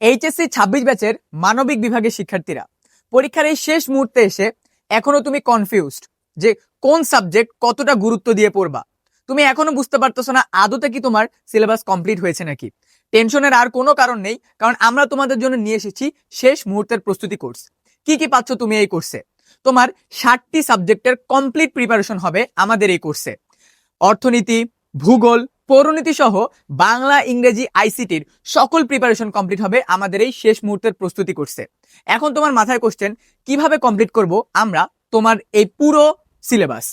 HSC 26 ব্যাচের মানবিক বিভাগের শিক্ষার্থীরা পরীক্ষার এই শেষ মুহূর্তে এসে এখনো তুমি কনফিউজড যে কোন সাবজেক্ট কতটা গুরুত্ব দিয়ে পড়বা। তুমি এখনো বুঝতে পারতেছো না আদতে কি তোমার সিলেবাস কমপ্লিট হয়েছে নাকি। টেনশনের আর কোনো কারণ নেই, কারণ আমরা তোমাদের জন্য নিয়ে এসেছি শেষ মুহূর্তের প্রস্তুতি কোর্স। কি কি পাচ্ছ তুমি এই কোর্সে? তোমার 60টি সাবজেক্টের কমপ্লিট প্রিপারেশন হবে আমাদের এই কোর্সে। অর্থনীতি, ভূগোল, পৌরনীতি সহ বাংলা, ইংরেজি, আইসিটির সকল প্রিপারেশন কমপ্লিট হবে আমাদের এই শেষ মুহূর্তের প্রস্তুতি কোর্সে। এখন তোমার মাথায় কোশ্চেন, কিভাবে কমপ্লিট করব আমরা তোমার এই পুরো সিলেবাস?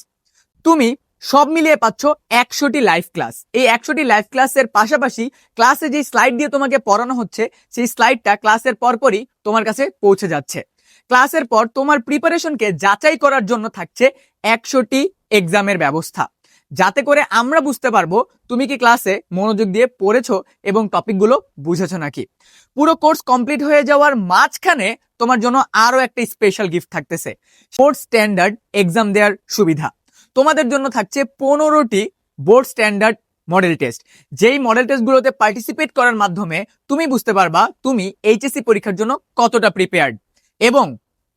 তুমি সব মিলিয়ে পাচ্ছ 100টি লাইভ ক্লাস। এই 100টি লাইভ ক্লাসের পাশাপাশি ক্লাসে যে স্লাইড দিয়ে তোমাকে পড়ানো হচ্ছে সেই স্লাইডটা ক্লাসের পরপরই তোমার কাছে পৌঁছে যাচ্ছে। ক্লাসের পর তোমার প্রিপারেশনকে যাচাই করার জন্য থাকছে 100টি এক্সামের ব্যবস্থা, যাতে করে আমরা বুঝতে পারবো তুমি কি ক্লাসে মনোযোগ দিয়ে পড়েছো এবং টপিকগুলো বুঝেছো নাকি। পুরো কোর্স কমপ্লিট হয়ে যাওয়ার মাঝখানে তোমার জন্য আরো একটা স্পেশাল গিফট থাকতেছে, বোর্ড স্ট্যান্ডার্ড এক্সাম দেওয়ার সুবিধা। তোমাদের জন্য থাকছে 15টি বোর্ড স্ট্যান্ডার্ড মডেল টেস্ট, যেই মডেল টেস্টগুলোতে পার্টিসিপেট করার মাধ্যমে তুমি বুঝতে পারবা তুমি এইচএসসি পরীক্ষার জন্য কতটা প্রিপেয়ার্ড। এবং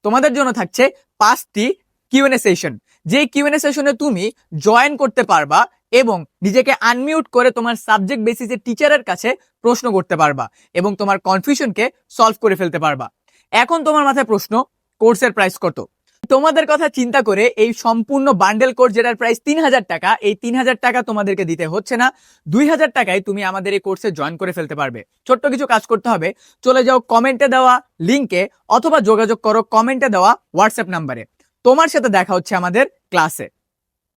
তোমাদের জন্য থাকছে 5টি কিউএনএ সেশন, যে কিউএনএ সেশনে তুমি জয়েন করতে পারবা এবং নিজেকে আনমিউট করে তোমার সাবজেক্ট বেসিসে টিচারের কাছে প্রশ্ন করতে পারবা এবং তোমার কনফিউশনকে সলভ করে ফেলতে পারবা। এখন তোমার মাথায় প্রশ্ন, কোর্সের প্রাইস কত? তোমাদের কথা চিন্তা করে এই সম্পূর্ণ বান্ডেল কোর্স, যেটার প্রাইস 3000 টাকা, এই 3000 টাকা তোমাদেরকে দিতে হচ্ছে না। 2000 টাকায় তুমি আমাদের এই কোর্সে জয়েন করে ফেলতে পারবে। ছোট্ট কিছু কাজ করতে হবে, চলে যাও কমেন্টে দেওয়া লিঙ্কে অথবা যোগাযোগ করো কমেন্টে দেওয়া হোয়াটসঅ্যাপ নাম্বারে। তোমার সাথে দেখা হচ্ছে আমাদের ক্লাসে।